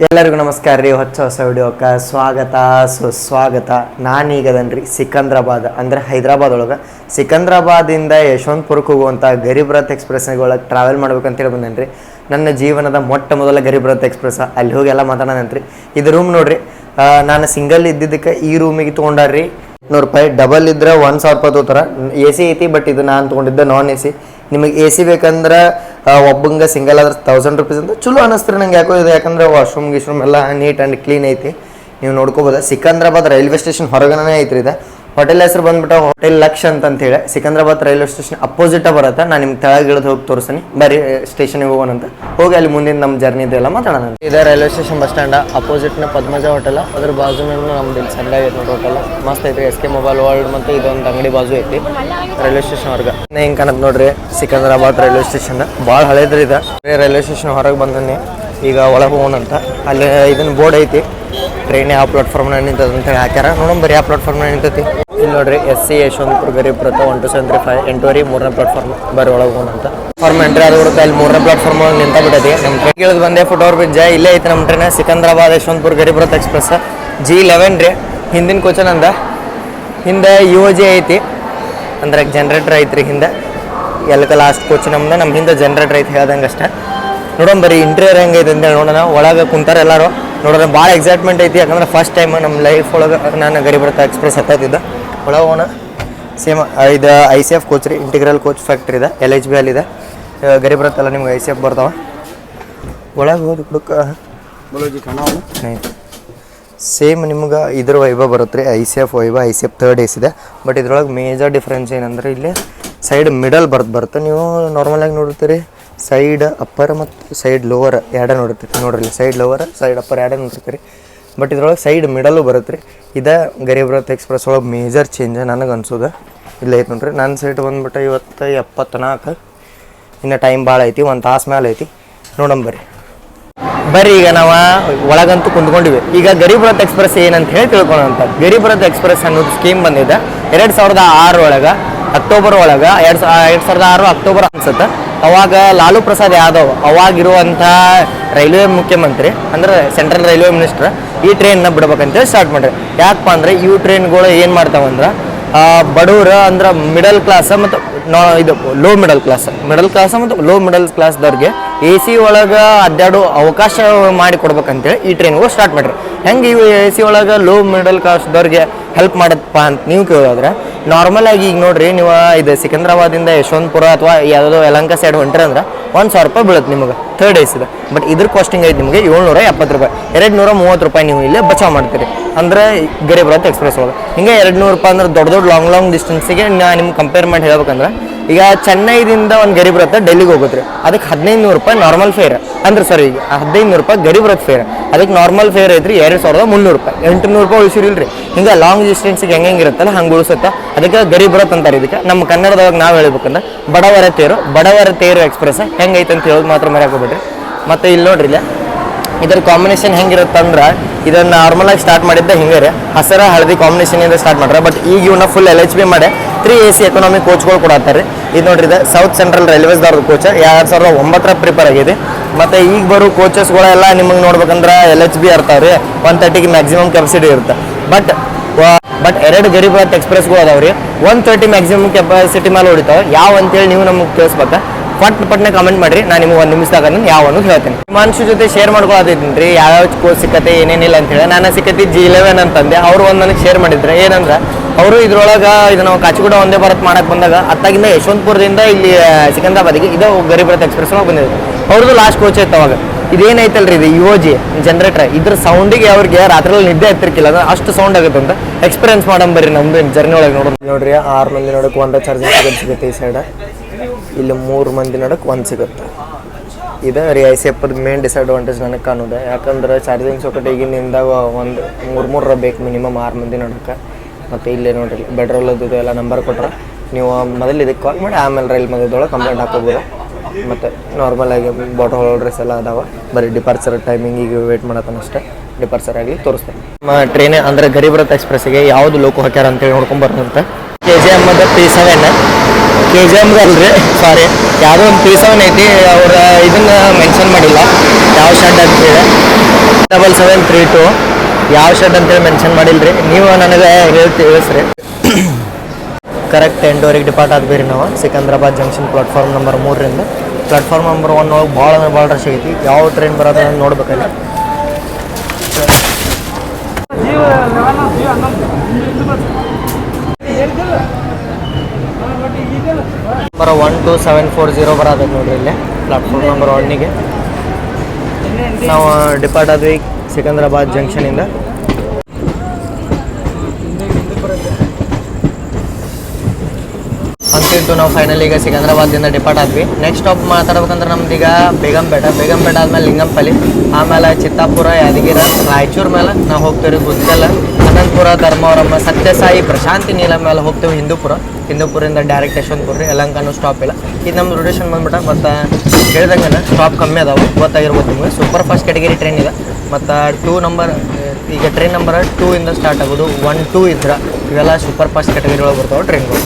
ಎಲ್ಲರಿಗೂ ನಮಸ್ಕಾರ ರೀ. ಹೊಸ ವಿಡಿಯೋಕ್ಕೆ ಸ್ವಾಗತ ಸುಸ್ವಾಗತ. ನಾನೀಗದನ್ರಿ ಸಿಕಂದ್ರಾಬಾದ್ ಅಂದರೆ ಹೈದರಾಬಾದ್ ಒಳಗೆ ಸಿಕಂದ್ರಾಬಾದಿಂದ ಯಶವಂತಪುರಕ್ಕೆ ಹೋಗುವಂಥ ಗರೀಬ್ ರಥ್ ಎಕ್ಸ್ಪ್ರೆಸ್ನಾಗ ಒಳಗೆ ಟ್ರಾವೆಲ್ ಮಾಡ್ಬೇಕಂತೇಳಿ ಬಂದೇನ್ರಿ. ನನ್ನ ಜೀವನದ ಮೊಟ್ಟ ಮೊದಲ ಗರೀಬ್ ರಥ್ ಎಕ್ಸ್ಪ್ರೆಸ್ ಅಲ್ಲಿ ಹೋಗಿ ಎಲ್ಲ ಮಾತಾಡೋಣಂತ್ರಿ. ಇದು ರೂಮ್ ನೋಡ್ರಿ, ನಾನು ಸಿಂಗಲ್ ಇದ್ದಿದ್ದಕ್ಕೆ ಈ ರೂಮಿಗೆ ತೊಗೊಂಡಾರ್ರಿ ₹100. ಡಬಲ್ ಇದ್ರೆ ₹1,000 ತೊಗೋತಾರ. AC ಐತಿ, ಬಟ್ ಇದು ನಾನು ತೊಗೊಂಡಿದ್ದೆ ನಾನ್ AC. ನಿಮಗೆ AC ಬೇಕಂದ್ರೆ ಒಬ್ಬಂಗೆ ಸಿಂಗಲ್ ಆದ್ರೆ ₹1,000 ಅಂತ ಚಲೋ ಅನ್ನಿಸ್ತಾರೆ ನಂಗೆ. ಯಾಕೋ ಇದು ಯಾಕಂದ್ರೆ ವಾಶ್ರೂಮ್ ಗೀಶ್ರೂಮ್ ಎಲ್ಲ ನೀಟ್ ಆ್ಯಂಡ್ ಕ್ಲೀನ್ ಐತಿ, ನೀವು ನೋಡ್ಕೋಬೋದು. ಸಿಕಂದ್ರಾಬಾದ್ ರೈಲ್ವೆ ಸ್ಟೇಷನ್ ಹೊರಗನೇ ಐತ್ರಿ ಇದು. ಹೋಟೆಲ್ ಹೆಸರು ಬಂದ್ಬಿಟ್ಟು ಹೋಟೆಲ್ ಲಕ್ಷ ಅಂತೇಳಿ ಸಿಕಂದ್ರಾಬಾದ್ ರೈಲ್ವೆ ಸ್ಟೇಷನ್ ಅಪೋಸಿಟ ಬರುತ್ತೆ. ನಾನು ನಿಮ್ಗೆ ತೆಳಗೆ ಇಳಿದು ಹೋಗಿ ತೋರಿಸ್ತೀನಿ. ಬರೀ ಸ್ಟೇಷನ್ಗೆ ಹೋಗೋಣಂತ. ಹೋಗಿ ಅಲ್ಲಿ ಮುಂದಿನ ನಮ್ಮ ಜರ್ನಿ ಇದೆಲ್ಲ ಮಾತಾಡೋಣ. ಇದೇ ರೈಲ್ವೆ ಸ್ಟೇಷನ್ ಬಸ್ ಸ್ಟ್ಯಾಂಡ ಅಪೋಸಿಟ್ನ ಪದ್ಮಜ ಹೋಟೆಲ್, ಅದ್ರ ಬಾಜುನ ನಮ್ದು ಇಲ್ಲಿ ಸಂಡೆ ಐತೆ ನೋಡಿ ಹೋಟೆಲ್. ಮಸ್ತ್ ಐತ್ರಿ. SK ಮೊಬೈಲ್ ವರ್ಲ್ಡ್ ಮತ್ತು ಇದೊಂದು ಅಂಗಡಿ ಬಾಜು ಐತಿ ರೈಲ್ವೆ ಸ್ಟೇಷನ್ ಹೊರಗೆ. ಹೆಂಗೆ ಕಾಣತ್ ನೋಡ್ರಿ ಸಿಕಂದ್ರಾಬಾದ್ ರೈಲ್ವೆ ಸ್ಟೇಷನ್. ಭಾಳ ಹಳೇದ್ರಿ ಇದು. ರೈಲ್ವೆ ಸ್ಟೇಷನ್ ಹೊರಗೆ ಬಂದನೆ. ಈಗ ಒಳಗೆ ಹೋಗೋಣಂತ. ಅಲ್ಲಿ ಇದನ್ನ ಬೋರ್ಡ್ ಐತಿ, ಟ್ರೈನ್ ಯಾವ ಪ್ಲಾಟ್ಫಾರ್ಮ್ನ ನಿಂತದ ಅಂತೇಳಿ ಹಾಕ್ಯಾರ. ನೋಡೋಣ ಬರೀ ಯಾವ ಪ್ಲಾಟ್ಫಾರ್ಮ್ನ ನಿಂತೈತಿ. ಇಲ್ಲಿ ನೋಡ್ರಿ SC ಯಶವಂತಪುರ ಗರೀಬ್ ರಥ 1275 ಎಂಟುವರೆ 3ನೇ ಪ್ಲಾಟ್ಫಾರ್ಮ್. ಬರೀ ಒಳಗೆ ಹೋಗೋಣಂತ. ಫಾರ್ಮ್ ಎಂಟ್ರಿ ಆದ ಬರುತ್ತೆ. ಅಲ್ಲಿ 3ನೇ ಪ್ಲಾಟ್ಫಾರ್ಮ್ ಒಳಗೆ ನಿಂತ ಬಿಟ್ಟೈತಿ. ನಮ್ಮ ಟ್ರೈನ್ ಕೇಳಿದ್ ಬಂದೆ ಫುಟ್ಓವರ್ ಬ್ರಿಡ್ಜ್ ಇಲ್ಲೇ ಐತಿ ನಮ್ಮ ಟ್ರೈನ್. ಸಿಕಂದ್ರಾಬಾದ್ ಯಶವಂತಪುರ ಗರೀಬ್ ರಥ ಎಕ್ಸ್ಪ್ರೆಸ್ G11 ರೀ. ಹಿಂದಿನ ಕೋಚನ್ ಅಂದ ಹಿಂದೆ UOG ಐತಿ, ಅಂದ್ರೆ ಜನ್ರೇಟರ್ ಐತ್ರಿ ಹಿಂದೆ. ಎಲ್ಲಕ್ಕೆ ಲಾಸ್ಟ್ ಕೋಚ್ ನಮ್ದು. ನಮ್ಮ ಹಿಂದೆ ಜನ್ರೇಟರ್ ಐತಿ ಹೇಳ್ದಂಗೆ ಅಷ್ಟೇ. ನೋಡೋಣ ಬರೀ ಇಂಟೀರಿಯರ್ ಹೆಂಗೈತೆ ಅಂತೇಳಿ ನೋಡೋಣ. ಒಳಗೆ ಕುಂತಾರೆ ಎಲ್ಲರೂ ನೋಡೋಣ. ಭಾಳ ಎಕ್ಸೈಟ್ಮೆಂಟ್ ಐತಿ, ಯಾಕಂದ್ರೆ ಫಸ್ಟ್ ಟೈಮ್ ನಮ್ಮ ಲೈಫ್ ಒಳಗೆ ನಾನು ಗರೀಬ್ ರಥ ಎಕ್ಸ್ಪ್ರೆಸ್ ಹತ್ತಿದ್ದೆ. ಒಳಗೆ ಹೋಗೋಣ. ಸೇಮ್ ಇದು ICF ಕೋಚ್ ರೀ, ಇಂಟಿಗ್ರಲ್ ಕೋಚ್ ಫ್ಯಾಕ್ಟ್ರಿ ಇದೆ. LHB ಅಲ್ಲಿದೆ. ಗರೀಬ್ ರಥ ಎಲ್ಲ ನಿಮ್ಗೆ ICF ಬರ್ತಾವೆ. ಒಳಗೆ ಹೋದ ಕುಡಕ್ಕೆ ಸೇಮ್ ನಿಮ್ಗೆ ಇದ್ರ ವೈಭವ ಬರುತ್ತೆ ರೀ. ICF ವೈಭವ ICF 3rd AC ಇದೆ. ಬಟ್ ಇದ್ರೊಳಗೆ ಮೇಜರ್ ಡಿಫ್ರೆನ್ಸ್ ಏನಂದ್ರೆ ಇಲ್ಲಿ ಸೈಡ್ ಮಿಡಲ್ ಬರುತ್ತೆ. ನೀವು ನಾರ್ಮಲಾಗಿ ನೋಡಿರ್ತೀರಿ ಸೈಡ್ ಅಪ್ಪರ್ ಮತ್ತು ಸೈಡ್ ಲೋವರ್ ಎರಡೇ ನೋಡಿರ್ತೀರಿ. ನೋಡ್ರಿ ಸೈಡ್ ಲೋವರ್ ಸೈಡ್ ಅಪ್ಪರ್ ಎರಡೇ ನೋಡಿರ್ತೀರಿ. ಬಟ್ ಇದ್ರೊಳಗೆ ಸೈಡ್ ಮಿಡಲ್ಲು ಬರುತ್ತೆ ರೀ. ಇದು ಗರೀಬ್ ರಥ ಎಕ್ಸ್ಪ್ರೆಸ್ ಒಳಗೆ ಮೇಜರ್ ಚೇಂಜ್ ನನಗೆ ಅನ್ಸೋದು. ಇಲ್ಲ ಐತೆ ನೋಡ್ರಿ. ನನ್ನ ಸೈಡ್ ಬಂದ್ಬಿಟ್ಟು ಇವತ್ತು 74. ಇನ್ನು ಟೈಮ್ ಭಾಳ ಐತಿ, 1 ತಾಸು ಮೇಲೆ ಐತಿ. ನೋಡೋಣ ಬರ್ರಿ ಈಗ ನಾವು ಒಳಗಂತೂ ಕುಂತ್ಕೊಂಡಿವಿ. ಈಗ ಗರೀಬ್ ರಥ ಎಕ್ಸ್ಪ್ರೆಸ್ ಏನಂತ ಹೇಳಿ ತಿಳ್ಕೊಳ್ಳೋಂಥ. ಗರೀಬ್ ರಥ ಎಕ್ಸ್ಪ್ರೆಸ್ ಅನ್ನೋದು ಸ್ಕೀಮ್ ಬಂದಿದೆ 2006 ಒಳಗೆ, ಅಕ್ಟೋಬರ್ ಒಳಗೆ. 2006 ಅಕ್ಟೋಬರ್ ಅನ್ಸುತ್ತೆ. ಅವಾಗ ಲಾಲು ಪ್ರಸಾದ್ ಯಾದವ್ ಅವಾಗಿರುವಂಥ ರೈಲ್ವೆ ಮುಖ್ಯಮಂತ್ರಿ, ಅಂದ್ರೆ ಸೆಂಟ್ರಲ್ ರೈಲ್ವೆ ಮಿನಿಸ್ಟರ್, ಈ ಟ್ರೈನ್ನ ಬಿಡ್ಬೇಕಂತೇಳಿ ಸ್ಟಾರ್ಟ್ ಮಾಡ್ರಿ. ಯಾಕಪ್ಪ ಅಂದ್ರೆ ಇವು ಟ್ರೈನ್ಗಳು ಏನು ಮಾಡ್ತಾವಂದ್ರೆ ಬಡವರು ಅಂದ್ರೆ ಮಿಡಲ್ ಕ್ಲಾಸ್ ಮತ್ತು ಇದು ಲೋ ಮಿಡಲ್ ಕ್ಲಾಸ್ ಮತ್ತು ಲೋ ಮಿಡಲ್ ಕ್ಲಾಸ್ದವ್ರಿಗೆ AC ಒಳಗೆ ಅಡ್ಡಾಡೋ ಅವಕಾಶ ಮಾಡಿ ಕೊಡ್ಬೇಕಂತೇಳಿ ಈ ಟ್ರೈನ್ಗಳು ಸ್ಟಾರ್ಟ್ ಮಾಡ್ರಿ. ಹೆಂಗೆ ಇವು AC ಒಳಗೆ ಲೋ ಮಿಡಲ್ ಕ್ಲಾಸ್ದವ್ರಿಗೆ ಹೆಲ್ಪ್ ಮಾಡತ್ತಪ್ಪ ಅಂತ ನೀವು ಕೇಳೋದ್ರೆ, ನಾರ್ಮಲ್ ಆಗಿ ಈಗ ನೋಡ್ರಿ, ನೀವು ಇದು ಸಿಕಂದ್ರಾಬಾದಿಂದ ಯಶವಂತಪುರ ಅಥವಾ ಯಾವುದೋ ಯಲಹಂಕ ಸೈಡ್ ಹೊಂಟ್ರಿ ಅಂದ್ರೆ ₹1,000 ಬೀಳುತ್ತೆ ನಿಮಗೆ 3rd AC ಇದೆ. ಬಟ್ ಇದ್ರ ಕಾಸ್ಟಿಂಗ್ ಐತಿ ನಿಮಗೆ ₹770. ₹230 ನೀವು ಇಲ್ಲೇ ಬಚಾವ್ ಮಾಡ್ತೀರಿ ಅಂದ್ರೆ ಗರೀಬ್ ರಥ ಎಕ್ಸ್ಪ್ರೆಸ್ ಒಳಗೆ. ಹಿಂಗೆ ₹200 ಅಂದ್ರೆ ದೊಡ್ಡ ಲಾಂಗ್ ಡಿಸ್ಟೆನ್ಸಿಗೆ ನಿಮ್ಗೆ ಕಂಪೇರ್ ಮಾಡಿ ಹೇಳ್ಬೇಕಂದ್ರೆ, ಈಗ ಚೆನ್ನೈದಿಂದ ಒಂದು ಗರೀಬ್ ರಥ ಡೆಲ್ಲಿಗೆ ಹೋಗುತ್ತೆ ರೀ. ಅದಕ್ಕೆ ₹1,500 ನಾರ್ಮಲ್ ಫೇರ್ ಅಂದ್ರೆ ಸರಿ, ಈಗ ₹1,500 ಗರೀಬ್ ರಥ ಫೇರ್. ಅದಕ್ಕೆ ನಾರ್ಮಲ್ ಫೇರ್ ಐತ್ರಿ ₹2,300. ₹800 ಉಳಿಸಿರಿಲ್ರಿ. ಹಿಂಗೆ ಲಾಂಗ್ ಡಿಸ್ಟೆನ್ಸಿಗೆ ಹೆಂಗೆ ಇರುತ್ತಲ್ಲ ಹಂಗೆ ಉಳಿಸುತ್ತೆ. ಅದಕ್ಕೆ ಗರೀಬ್ ರಥ ಅಂತಾರೆ. ಇದಕ್ಕೆ ನಮ್ಮ ಕನ್ನಡದೊಳಗೆ ನಾವು ಹೇಳ್ಬೇಕಂದ್ರೆ ಬಡವರ ತೇರು ಎಕ್ಸ್ಪ್ರೆಸ್ ಹೆಂಗೈತೆ ಅಂತ ಹೇಳೋದು ಮಾತ್ರ ಮರ್ಯಾಕೋಬೇಡ್ರಿ. ಮತ್ತು ಇಲ್ಲಿ ನೋಡ್ರಿ, ಇಲ್ಲ ಇದರ ಕಾಂಬಿನೇಷನ್ ಹೆಂಗಿರುತ್ತೆ ಅಂದ್ರೆ, ಇದನ್ನು ನಾರ್ಮಲಾಗಿ ಸ್ಟಾರ್ಟ್ ಮಾಡಿದ್ದೆ ಹಿಂಗೆ ರೀ, ಹಸಿರ ಹಳದಿ ಕಾಂಬಿನೇಷನಿಂದ ಸ್ಟಾರ್ಟ್ ಮಾಡ್ರೆ. ಬಟ್ ಈಗ ಇವನ್ನ ಫುಲ್ LHB ಮಾಡಿ 3 AC ಎಕನಾಮಿ ಕೋಚ್ಗಳು ಕೊಡತ್ತಾರೆ. ಇದು ನೋಡ್ರಿ, ಇದು ಸೌತ್ ಸೆಂಟ್ರಲ್ ರೈಲ್ವೇಸ್ದವ್ರ ಕೋಚ್ 2009 ಪ್ರಿಪೇರ್ ಆಗಿದೆ. ಮತ್ತು ಈಗ ಬರೋ ಕೋಚಸ್ಗಳೆಲ್ಲ ನಿಮಗೆ ನೋಡ್ಬೇಕಂದ್ರೆ LHB ಇರ್ತಾವೆ ರೀ. 130 ಮ್ಯಾಕ್ಸಿಮಮ್ ಕೆಪಾಸಿಟಿ ಇರುತ್ತೆ. ಬಟ್ 2 ಗರೀಬ್ ರಥ ಎಕ್ಸ್ಪ್ರೆಸ್ಗಳು ಅದಾವ್ರಿ. 130 ಮ್ಯಾಕ್ಸಿಮಮ್ ಕೆಪಾಸಿಟಿ ಮೇಲೆ ಹೊಡಿತಾವೆ. ಯಾವ ಅಂತೇಳಿ ನೀವು ನಮಗೆ ಕೇಳಿಸ್ಬೇಕಾ? ಪಟ್ನೆ ಕಮೆಂಟ್ ಮಾಡಿರಿ. ನಾನು ನಿಮಗೆ 1 ನಿಮಿಷದಾಗ ಯಾವ ಅನ್ನೋದು ಹೇಳ್ತೀನಿ. ಮನುಷ್ಯ ಜೊತೆ ಶೇರ್ ಮಾಡ್ಕೊಳತ್ತಿದ್ದೀನಿ ರೀ, ಯಾವ್ಯಾವ ಕೋಚ್ ಸಿಕ್ಕತ್ತೆ ಏನೇನಿಲ್ಲ ಅಂತೇಳಿ. ನಾನು ಸಿಕ್ಕತ್ತಿ G11 ಅಂತಂದೆ. ಅವರು ಒಂದು ನನಗೆ ಶೇರ್ ಮಾಡಿದ್ರೆ ಏನಂದ್ರೆ, ಅವರು ಇದ್ರೊಳಗೆ ಇದು ನಾವು ಕಾಚಿಗೂಡ ಒಂದೇ ಭಾರತ್ ಮಾಡಕ್ಕೆ ಬಂದಾಗ ಅತ್ತಾಗಿಂದ ಯಶವಂತಪುರದಿಂದ ಇಲ್ಲಿ ಸಿಕಂದ್ರಾಬಾದಿಗೆ ಇದು ಗರೀಬ್ ರಥ ಎಕ್ಸ್ಪ್ರೆಸ್ ಒಳಗೆ ಬಂದಿದೆ. ಅವ್ರದ್ದು ಲಾಸ್ಟ್ ಕೋಚ್ ಐತೆ ಅವಾಗ. ಇದೇನೈತಲ್ರಿ, ಇದು UOG ಜನ್ರೇಟರ್. ಇದ್ರ ಸೌಂಡಿಗೆ ಅವ್ರಿಗೆ ರಾತ್ರಿ ನಿದ್ದೆ ಹತ್ತಿರ್ಕಿಲ್ಲ ಅಂದ್ರೆ ಅಷ್ಟು ಸೌಂಡ್ ಆಗುತ್ತೆ ಅಂತ ಎಕ್ಸ್ಪೀರಿಯನ್ಸ್ ಮಾಡಂಬರ್ರಿ ನಮ್ದು ಜರ್ನಿ ಒಳಗೆ. ನೋಡ್ರಿ 6 ಮಂದಿ ನೋಡೋಕೆ 1 ಚಾರ್ಜಿಂಗ್ ಸಿಗುತ್ತೆ ಈ ಸೈಡ್. ಇಲ್ಲಿ 3 ಮಂದಿ ನೋಡೋಕೆ 1 ಸಿಗುತ್ತೆ. ಇದು ರೀ ICF ಮೇನ್ ಡಿಸಡ್ವಾಂಟೇಜ್ ನನಗೆ ಕಾಣೋದು. ಯಾಕಂದ್ರೆ ಚಾರ್ಜಿಂಗ್ ಸೊಕಟ್ ಈಗಿನಿಂದ ಒಂದು 3 ಬೇಕು ಮಿನಿಮಮ್ 6 ಮಂದಿ ನೋಡೋಕೆ. ಮತ್ತು ಇಲ್ಲಿ ನೋಡ್ರಿ ಬೆಡ್ರೋಲದ್ದು ಎಲ್ಲ ನಂಬರ್ ಕೊಟ್ರೆ ನೀವು ಮೊದಲು ಇದಕ್ಕೆ ಕಾಲ್ ಮಾಡಿ ಆಮೇಲೆ ರೈಲ್ ಮಧ್ಯದೊಳಗೆ ಕಂಪ್ಲೇಂಟ್ ಹಾಕೋಬೋದು. ಮತ್ತು ನಾರ್ಮಲಾಗಿ ಬಾಟಲ್ ಹೋಲ್ಡರ್ಸ್ ಎಲ್ಲ ಅದಾವೆ. ಬರೀ ಡಿಪಾರ್ಚರ್ ಟೈಮಿಂಗಿಗೆ ವೇಟ್ ಮಾಡತ್ತಾನ ಅಷ್ಟೇ. ಡಿಪಾರ್ಚರ್ ಆಗಿ ತೋರಿಸ್ತಾರೆ. ನಮ್ಮ ಟ್ರೈನ್ ಅಂದರೆ ಗರೀಬ್ ರಥ ಎಕ್ಸ್ಪ್ರೆಸ್ಸಿಗೆ ಯಾವುದು ಲೋಕೋ ಹಾಕ್ಯಾರ ಅಂತೇಳಿ ನೋಡ್ಕೊಂಬರ್ದಂತೆ. KGM P7 KGM ಅಲ್ರಿ, ಸಾರಿ, ಯಾವುದೋ ಒಂದು P7 ಐತಿ. ಅವ್ರ ಇದನ್ನ ಮೆನ್ಷನ್ ಮಾಡಿಲ್ಲ ಯಾವ ಶೆಡ್ ಅಂತ ಹೇಳಿ. 7732 ಯಾವ ಶೆಡ್ ಅಂತೇಳಿ ಮೆನ್ಷನ್ ಮಾಡಿಲ್ರಿ, ನೀವು ನನಗೆ ತಿಳಿಸ್ರಿ. ಕರೆಕ್ಟ್ 8:00 ಡಿಪಾರ್ಟ್ ಆದ್ಬೇರಿ ನಾವು ಸಿಕಂದ್ರಾಬಾದ್ ಜಂಕ್ಷನ್ ಪ್ಲಾಟ್ಫಾರ್ಮ್ ನಂಬರ್ 3ರಿಂದ. ಪ್ಲಾಟ್ಫಾರ್ಮ್ ನಂಬರ್ 1 ಒಳಗೆ ಭಾಳ ರಶ್ ಆಗೈತಿ. ಯಾವ ಟ್ರೈನ್ ಬರೋದು ನೋಡ್ಬೇಕಲ್ಲ. ನಂಬರ್ 12740 ಬರೋದು ನೋಡ್ರಿ ಇಲ್ಲಿ ಪ್ಲಾಟ್ಫಾರ್ಮ್ ನಂಬರ್ 1ಗೆ. ನಾವು ಡಿಪಾರ್ಟ್ ಆದ್ವಿ ಸಿಕಂದ್ರಾಬಾದ್ ಜಂಕ್ಷನಿಂದ. ಅಂತಿಟ್ಟು ನಾವು ಫೈನಲ್ ಈಗ ಸಿಕಂದ್ರಾಬಾದಿಂದ ಡಿಪಾರ್ಟ್ ಆದ್ವಿ. ನೆಕ್ಸ್ಟ್ ಸ್ಟಾಪ್ ಮಾತಾಡ್ಬೇಕಂದ್ರೆ ನಮ್ದೀಗ ಬೇಗಂಪೇಟೆ ಆದ್ಮೇಲೆ ಲಿಂಗಂಪಲ್ಲಿ, ಆಮೇಲೆ ಚಿತ್ತಾಪುರ, ಯಾದಗಿರಿ, ರಾಯಚೂರು ಮೇಲೆ ನಾವು ಹೋಗ್ತೀವಿ. ಗುಜ್ಕಲ್, ಅನಂತಪುರ, ಧರ್ಮವರಮ್ಮ, ಸತ್ಯಸಾಯಿ, ಪ್ರಶಾಂತಿ ನೀಲ ಮೇಲೆ ಹೋಗ್ತೀವಿ. ಹಿಂದೂಪುರಿಂದ ಡೈರೆಕ್ಟ್ ಯಶವಂತಪುರ ರೀ. ಯಲಹಂಕನೂ ಸ್ಟಾಪ್ ಇಲ್ಲ. ಇದು ನಮ್ಮ ರೊಟೇಷನ್ ಬಂದ್ಬಿಟ್ಟು ಮತ್ತು ಹೇಳ್ದಂಗೆ ಸ್ಟಾಪ್ ಕಮ್ಮಿ ಅದಾವೆ, ಗೊತ್ತಾಗಿರ್ಬೋದು ನಿಮಗೆ. ಸೂಪರ್ ಫಾಸ್ಟ್ ಕ್ಯಾಟಗರಿ ಟ್ರೈನ್ ಇದೆ. ಮತ್ತು 2 ನಂಬರ್ ಈಗ ಟ್ರೈನ್ ನಂಬರ್ 2 ಇಂದ ಸ್ಟಾರ್ಟ್ ಆಗೋದು. 1, 2 ಇದ್ರೆ ಇವೆಲ್ಲ ಸೂಪರ್ ಫಾಸ್ಟ್ ಕ್ಯಾಟಗರಿ ಒಳಗೆ ಬರ್ತಾವೆ ಟ್ರೈನ್ಗಳು.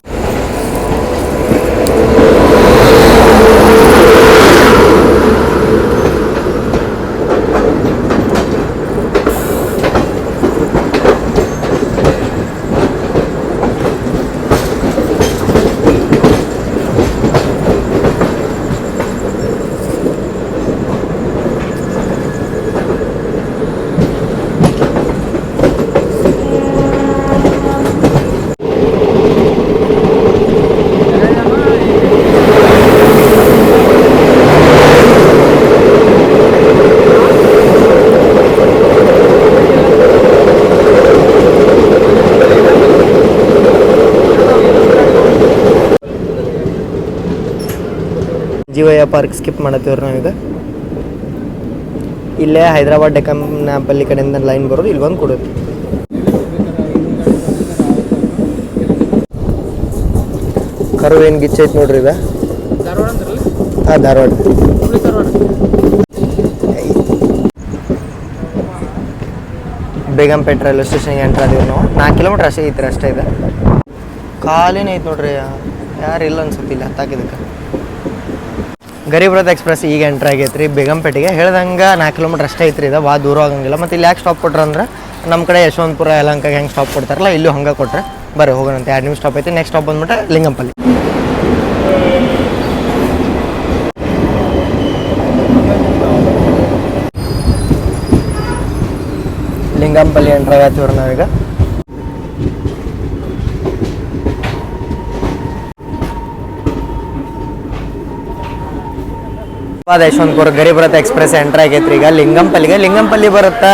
ಜೀವಯ್ಯ ಪಾರ್ಕ್ ಸ್ಕಿಪ್ ಮಾಡತ್ತೀವ್ರಿ ನಾವೀಗ. ಇಲ್ಲೇ ಹೈದರಾಬಾದ್ ಡೆಕ್ಕನ್ ಪಲ್ಲಿ ಕಡೆಯಿಂದ ಲೈನ್ ಬರೋದು, ಇಲ್ಲಿ ಬಂದು ಕೊಡೋದು. ಕರು ಏನು ಗಿಚ್ಚೈತೆ ನೋಡ್ರಿ ಈಗ. ಹಾಂ, ಧಾರವಾಡ. ಬೇಗಂಪೇಟೆ ರೈಲ್ವೆ ಸ್ಟೇಷನ್ಗೆ ಎಂಟ್ರ್ ಆದೀವಿ ನಾವು. 4 ಕಿಲೋಮೀಟ್ರ್ ಅಷ್ಟೇ ಐತ್ರಿ, ಅಷ್ಟೇ ಇದೆ. ಖಾಲಿನೇ ಐತೆ ನೋಡ್ರಿ, ಯಾರು ಇಲ್ಲ ಅನ್ಸುತ್ತೆ ಇಲ್ಲಿ ಹತ್ತಾಕಿದಕ್ಕೆ. ಗರೀಬ್ ರಥ್ ಎಕ್ಸ್ಪ್ರೆಸ್ ಈಗ ಎಂಟ್ರ್ ಆಗೈತೆ ರೀ ಬೇಗಂಪೇಟೆಗೆ. ಹೇಳ್ದಂಗೆ 4 ಕಿಲೋಮೀಟ್ರ್ ಅಷ್ಟೇ ಐತ್ರಿ, ಇದು ಭಾಳ ದೂರ ಆಗಂಗಿಲ್ಲ. ಮತ್ತು ಇಲ್ಲಿ ಯಾಕೆ ಸ್ಟಾಪ್ ಕೊಟ್ರೆ ಅಂದ್ರೆ ನಮ್ಮ ಕಡೆ ಯಶವಂತಪುರ, ಯಲಹಂಕಾಗೆ ಹೆಂಗೆ ಸ್ಟಾಪ್ ಕೊಡ್ತಾರಲ್ಲ, ಇಲ್ಲೂ ಹಂಗೆ ಕೊಟ್ಟರೆ ಬರ್ರಿ ಹೋಗೋಣಂತೆ. 2 ನಿಮಿಷ ಸ್ಟಾಪ್ ಐತಿ. ನೆಕ್ಸ್ಟ್ ಸ್ಟಾಪ್ ಬಂದ್ಬಿಟ್ಟು ಲಿಂಗಂಪಲ್ಲಿ. ಲಿಂಗಂಪಲ್ಲಿ ಎಂಟ್ರ್ ಆಗತ್ತೀವ್ರಿ ನಾವೀಗ. ಯಶವಂತಪುರ ಗರೀಬ್ ರಥ್ ಎಕ್ಸ್ಪ್ರೆಸ್ ಎಂಟ್ರ್ ಆಗೈತ್ರಿ ಈಗ ಲಿಂಗಂಪಲ್ಲಿ ಬರುತ್ತಾ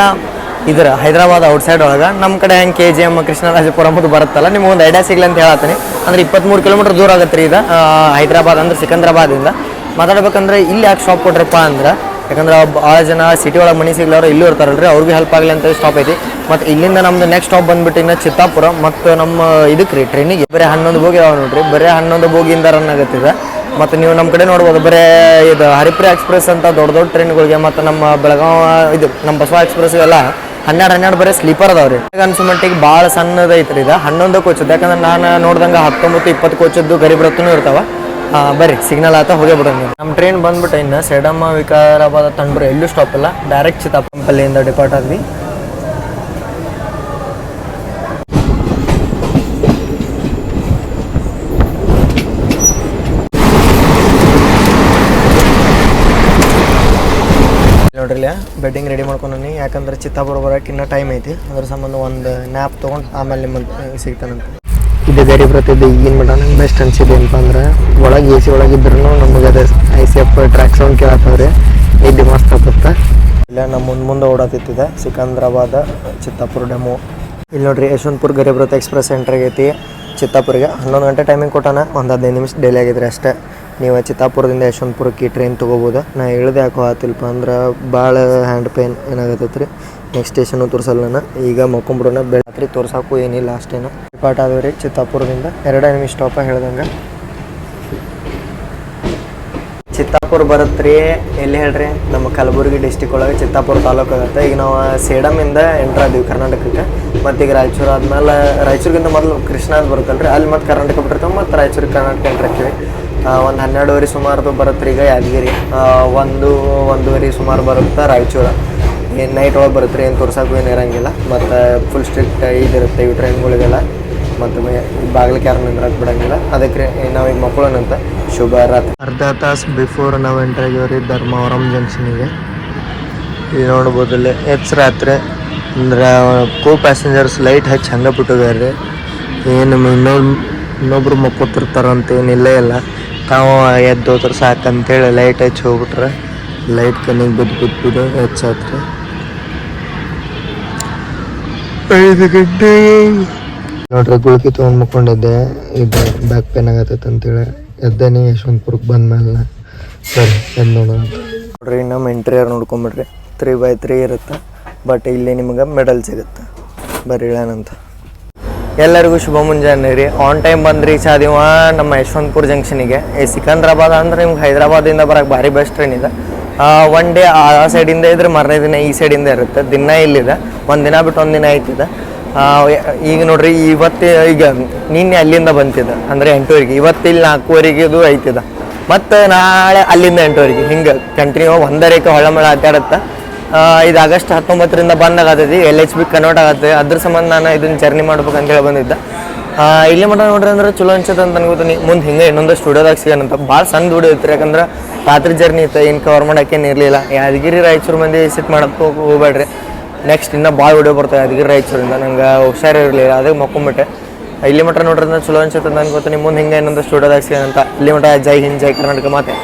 ಇದ್ರ ಹೈದರಾಬಾದ್ ಔಟ್ಸೈಡ್ ಒಳಗೆ. ನಮ್ಮ ಕಡೆ ಹೆಂಗೆ KGM, ಕೃಷ್ಣರಾಜಪುರ ಅಂಬುದು ಬರುತ್ತಲ್ಲ, ನಿಮ್ಗೆ ಒಂದು ಐಡಿಯಾ ಸಿಗ್ಲಿ ಅಂತ ಹೇಳತ್ತೀನಿ. ಅಂದ್ರೆ 23 ಕಿಲೋಮೀಟ್ರ್ ದೂರ ಆಗತ್ತೆ ರೀ ಇದು ಹೈದರಾಬಾದ್ ಅಂದ್ರೆ ಸಿಕಂದ್ರಾಬಾದಿಂದ. ಮಾತಾಡ್ಬೇಕಂದ್ರೆ ಇಲ್ಲಿ ಯಾಕೆ ಸ್ಟಾಪ್ ಕೊಟ್ರಪ್ಪ ಅಂದ್ರೆ, ಯಾಕಂದ್ರೆ ಭಾಳ ಜನ ಸಿಟಿ ಒಳಗೆ ಮನೆ ಸಿಗ್ಲವ್ರು ಇಲ್ಲೂ ಇರ್ತಾರಲ್ರಿ, ಅವ್ರಿಗೆ ಹೆಲ್ಪ್ ಆಗಲಿ ಅಂತ ಸ್ಟಾಪ್ ಐತಿ. ಮತ್ತು ಇಲ್ಲಿಂದ ನಮ್ದು ನೆಕ್ಸ್ಟ್ ಸ್ಟಾಪ್ ಬಂದ್ಬಿಟ್ಟು ಇನ್ನು ಚಿತ್ತಾಪುರ. ಮತ್ತು ನಮ್ಮ ಇದಕ್ಕೆ ರೀ ಟ್ರೈನಿಗೆ ಬರೀ 11 ಬೋಗಿ ಅದಾವೆ ನೋಡ್ರಿ, ಬರೀ 11 ಬೋಗಿಯಿಂದ ರನ್ ಆಗತ್ತಿದೆ. ಮತ್ತು ನೀವು ನಮ್ಮ ಕಡೆ ನೋಡ್ಬೋದು, ಬರೀ ಇದು ಹರಿಪ್ರಿಯ ಎಕ್ಸ್ಪ್ರೆಸ್ ಅಂತ ದೊಡ್ಡ ಟ್ರೈನ್ಗಳಿಗೆ, ಮತ್ತು ನಮ್ಮ ಬೆಳಗಾವಿ ಇದು ನಮ್ಮ ಬಸವ ಎಕ್ಸ್ಪ್ರೆಸ್ ಎಲ್ಲ 12 ಬರೀ ಸ್ಲೀಪರ್ ಅದಾವೆ ರೀ. ಈಗ ಅನ್ಸೋ ಮಟ್ಟಿಗೆ ಭಾಳ ಸಣ್ಣದೈತ್ರಿ ಇದು. 11 ಕೋಚದ್ದು, ಯಾಕಂದ್ರೆ ನಾನು ನೋಡ್ದಂಗೆ 19-20 ಕೋಚದ್ದು ಗರೀಬ್ ರಥ್ನೂ ಇರ್ತಾವೆ. ಬರ್ರಿ ಸಿಗ್ನಲ್ ಆತ ಹೋಗೇ ಬಿಡೋಣ. ನಮ್ಮ ಟ್ರೈನ್ ಬಂದ್ಬಿಟ್ಟು ಇನ್ನು ಸೇಡಮ್ಮ, ವಿಕಾರಾಬಾದ್, ತಂಡ್ರೆ ಎಲ್ಲೂ ಸ್ಟಾಪ್ ಇಲ್ಲ, ಡೈರೆಕ್ಟ್ ಚಿತ್ತಾಪಲ್ಲಿಯಿಂದ ಡಿಪಾರ್ಟ್ ಆದ್ವಿ. ನೋಡ್ರಿ ಬೆಡ್ಡಿಂಗ್ ರೆಡಿ ಮಾಡ್ಕೊಂಡಿ, ಯಾಕಂದ್ರೆ ಚಿತ್ತಾಪುರ ಬರೋಕೆ ಇನ್ನೂ ಟೈಮ್ ಐತಿ. ಅದ್ರ ಸಂಬಂಧ ಒಂದು ನ್ಯಾಪ್ ತೊಗೊಂಡು ಆಮೇಲೆ ನಿಮ್ಮನ್ನು ಸಿಗ್ತಾನಂತ. ಇದು ಗರೀಬ್ ರಥ್ ಇದು ಈಗಿನ ಮಟ್ಟ ನಂಗೆ ಬೆಸ್ಟ್ ಅನ್ಸಿದೆ ಏನಪ್ಪ ಅಂದ್ರೆ, ಒಳಗೆ AC ಒಳಗಿದ್ರೂ ನಮಗೆ ಅದು ICF ಟ್ರ್ಯಾಕ್ ಸೌಂಡ್ ಕೇಳತ್ತವ್ರಿ, ಇದು ಮಸ್ತ್ ಆಗ್ತದೆ. ಇಲ್ಲ ನಮ್ಮ ಮುಂದೆ ಓಡಾತಿತ್ತಿದೆ ಸಿಕಂದ್ರಾಬಾದ್ ಚಿತ್ತಾಪುರ ಡೆಮೋ. ಇಲ್ಲಿ ನೋಡ್ರಿ ಯಶವಂತಪುರ ಗರೀಬ್ ರಥ್ ಎಕ್ಸ್ಪ್ರೆಸ್ ಎಂಟ್ರ್ ಆಗೈತಿ ಚಿತ್ತಾಪುರಿಗೆ. 11 ಗಂಟೆ ಟೈಮಿಂಗ್ ಕೊಟ್ಟಾನ, ಒಂದು 15 ನಿಮಿಷ ಡಿಲೇ ಆಗಿದ್ರೆ ಅಷ್ಟೇ. ನೀವು ಚಿತ್ತಾಪುರದಿಂದ ಯಶವಂತಪುರಕ್ಕೆ ಟ್ರೈನ್ ತೊಗೋಬೋದು. ನಾ ಹೇಳ್ದೆ ಯಾಕೋ ಆತಿಲ್ಪ ಅಂದ್ರೆ ಭಾಳ ಹ್ಯಾಂಡ್ ಪೇನ್ ಏನಾಗತ್ತೈತೆ ರೀ. ನೆಕ್ಸ್ಟ್ ಸ್ಟೇಷನು ತೋರಿಸಲ್ಲ ನಾನು, ಈಗ ಮಕ್ಕೊಂಬಿಡೋಣ. ಬೆಳತ್ರಿ ತೋರ್ಸಾಕು ಏನಿಲ್ಲ ಅಷ್ಟೇನು. ಡಿಪಾರ್ಟ್ ಆದವು ರೀ ಚಿತ್ತಾಪುರದಿಂದ. 2 ನಿಮಿಷ ಸ್ಟಾಪ ಹೇಳ್ದಂಗೆ. ಚಿತ್ತಾಪುರ ಬರುತ್ತೆ ರೀ ಎಲ್ಲಿ ಹೇಳ್ರಿ, ನಮ್ಮ ಕಲಬುರಗಿ ಡಿಸ್ಟಿಕ್ ಒಳಗೆ ಚಿತ್ತಾಪುರ ತಾಲೂಕು ಆಗುತ್ತೆ. ಈಗ ನಾವು ಸೇಡಮಿಂದ ಎಂಟ್ರ್ ಆದೀವಿ ಕರ್ನಾಟಕಕ್ಕೆ. ಮತ್ತು ಈಗ ರಾಯಚೂರು ಆದ್ಮೇಲೆ, ರಾಯಚೂರಿಗಿಂತ ಮೊದಲು ಕೃಷ್ಣ ಅಂತ ಬರುತ್ತಲ್ಲ ರೀ, ಅಲ್ಲಿ ಮತ್ತು ಕರ್ನಾಟಕ ಬಿಟ್ಟಿರ್ತಾವೆ. ಮತ್ತು ರಾಯಚೂರಿಗೆ ಕರ್ನಾಟಕ ಎಂಟ್ರ್ ಆಗ್ತೀವಿ. ಒಂದು 12 ಸುಮಾರದು ಬರುತ್ತೆ ರೀ ಈಗ ಯಾದಗಿರಿ. 1-1:30 ಸುಮಾರು ಬರುತ್ತೆ ರಾಯಚೂರು. ಏನು ನೈಟ್ ಒಳಗೆ ಬರುತ್ತೆ ರೀ, ಏನು ತೋರ್ಸೋಕ್ಕೂ ಏನು ಇರೋಂಗಿಲ್ಲ. ಮತ್ತು ಫುಲ್ ಸ್ಟ್ರಿಕ್ಟ್ ಇದಿರುತ್ತೆ ಇವು ಟ್ರೈನ್ಗಳಿಗೆಲ್ಲ. ಮತ್ತು ಬಾಗಿಲಿಗೆ ಯಾರು ನಿಂದ್ರಕ್ಕೆ ಬಿಡೋಂಗಿಲ್ಲ. ಅದಕ್ಕೆ ನಾವು ಈಗ ಮಕ್ಕಳನ್ನಂತ ಶುಭರಾತ್ರಿ. ಅರ್ಧ ತಾಸು ಬಿಫೋರ್ ನಾವು ಎಂಟ್ರ್ ಆಗಿವ್ರಿ ಧರ್ಮವರಂ ಜಂಕ್ಷನಿಗೆ. ಈಗ ನೋಡ್ಬೋದು ಇಲ್ಲಿ ರಾತ್ರಿ ಅಂದ್ರೆ ಪ್ಯಾಸೆಂಜರ್ಸ್ ಲೈಟ್ ಹಚ್ಚಿ ಹಂಗೆ ಬಿಟ್ಟಿದ್ದಾರೆ ರೀ. ಏನು ಇನ್ನೊಬ್ರು ಮಕ್ಕೋತಿರ್ತಾರಂತ ಏನಿಲ್ಲೇ ಇಲ್ಲ. ತಾವು ಎದ್ದು ಹೋದ್ರೆ ಸಾಕಂತೇಳಿ ಲೈಟ್ ಹಚ್ಚಿ ಹೋಗ್ಬಿಟ್ರೆ ಲೈಟ್ ಕಣ್ಣಿಗೆ ಬಿದ್ದು ಹೆಚ್ಚಾತ್ರಿ. 5 ಗಂಟೆ ನೋಡ್ರಿ ಗುಳ್ಕಿ ತೊಗೊಂಡು ಮುಕ್ಕೊಂಡಿದ್ದೆ. ಇದು ಬ್ಯಾಕ್ ಪೇನ್ ಆಗತ್ತೈತೆ ಅಂತೇಳಿ ಎದ್ದೇನೆ ಯಶವಂತಪುರಕ್ಕೆ ಬಂದ್ಮೇಲೆ. ಸರಿ ಎದ್ದು ನೋಡೋಣ ನೋಡ್ರಿ. ನಮ್ಮ ಇಂಟೀರಿಯರ್ ನೋಡ್ಕೊಂಬಿಡ್ರಿ 3x3 ಇರುತ್ತೆ. ಬಟ್ ಇಲ್ಲಿ ನಿಮ್ಗೆ ಮೆಡಲ್ ಸಿಗುತ್ತೆ. ಬರ್ರಿ ಹೇಳೋಣಂತ. ಎಲ್ಲರಿಗೂ ಶುಭ ಮುಂಜಾನೆ ರೀ. ಆನ್ ಟೈಮ್ ಬಂದು ರೀಚ್ ಆದಿವ ನಮ್ಮ ಯಶವಂತಪುರ ಜಂಕ್ಷನಿಗೆ. ಈ ಸಿಕಂದ್ರಾಬಾದ್ ಅಂದ್ರೆ ನಿಮ್ಗೆ ಹೈದ್ರಾಬಾದಿಂದ ಬರೋಕ್ಕೆ ಭಾರಿ ಬೆಸ್ಟ್ ಟ್ರೈನ್ ಇದೆ. ಒನ್ ಡೇ ಆ ಸೈಡಿಂದ ಇದ್ರೆ ಮರನೇ ದಿನ ಈ ಸೈಡಿಂದ ಇರುತ್ತೆ. ದಿನ ಇಲ್ಲಿದೆ, ಒಂದಿನ ಬಿಟ್ಟು ಒಂದಿನ ಆಯ್ತಿದೆ. ಈಗ ನೋಡ್ರಿ ಇವತ್ತು ಈಗ ನಿನ್ನೆ ಅಲ್ಲಿಂದ ಬಂತಿದೆ ಅಂದರೆ 8ವರೆಗೆ. ಇವತ್ತು ಇಲ್ಲಿ 4ವರೆಗೆ ಇದು ಐತಿದೆ. ಮತ್ತು ನಾಳೆ ಅಲ್ಲಿಂದ 8ವರೆಗೆ. ಹಿಂಗೆ ಕಂಟಿನ್ಯೂ ಒಂದರೇಕೆ ಹೊಳ್ಳಮಳ ಅಡ್ಡಾಡುತ್ತೆ. ಇದು ಆಗಸ್ಟ್ 19ರಿಂದ ಬಂದಾಗತ್ತೈತಿ. LHB ಕನ್ವರ್ಟ್ ಆಗುತ್ತೆ. ಅದ್ರ ಸಂಬಂಧ ನಾನು ಇದನ್ನು ಜರ್ನಿ ಮಾಡ್ಬೇಕಂತೇಳಿ ಬಂದಿದ್ದೆ. ಇಲ್ಲಿ ಮಟ್ಟ ನೋಡ್ರಿ ಅಂದ್ರೆ ಚಲೋ ಅನ್ಸುತ್ತೆ ಅಂತ ಅನ್ಕೋತೀನಿ. ಮುಂದೆ ಹಿಂಗೆ ಇನ್ನೊಂದು ಸ್ಟುಡಿಯೋದಾಗ ಸಿಗೋಣಂತ. ಭಾಳ ಸಣ್ಣ ವಿಡಿಯೋ ಇತ್ತು, ಯಾಕಂದ್ರೆ ರಾತ್ರಿ ಜರ್ನಿ ಇತ್ತು. ಏನು ಕವರ್ ಮಾಡೋಕ್ಕೇನು ಇರಲಿಲ್ಲ. ಯಾದಗಿರಿ ರಾಯಚೂರು ಮಂದಿ ವಿಸಿಟ್ ಮಾಡೋಕ್ಕೆ ಹೋಗ್ಬೇಡ್ರಿ. ನೆಕ್ಸ್ಟ್ ಇನ್ನೂ ಭಾಳ ವಿಡಿಯೋ ಬರ್ತಾವೆ ಯಾದಗಿರಿ ರಾಯಚೂರಿಂದ. ನಂಗೆ ಹುಷಾರಿರಲಿಲ್ಲ, ಅದಕ್ಕೆ ಮಕ್ಕೊಂಬಿಟ್ಟೆ. ಇಲ್ಲಿ ಮಟ್ಟ ನೋಡ್ರಿ ಅಂದ್ರೆ ಚಲೋ ಅನ್ಸುತ್ತೆ ಅಂತ ಅನ್ಕೋತೀನಿ. ಮುಂದೆ ಹಿಂಗೆ ಇನ್ನೊಂದು ಸ್ಟುಡಿಯೋದಾಗ ಸಿಗೋಣಂತ. ಇಲ್ಲಿ ಮಟ್ಟ ಜೈ ಹಿಂದ್, ಜೈ ಕರ್ನಾಟಕ ಮಾತೆ.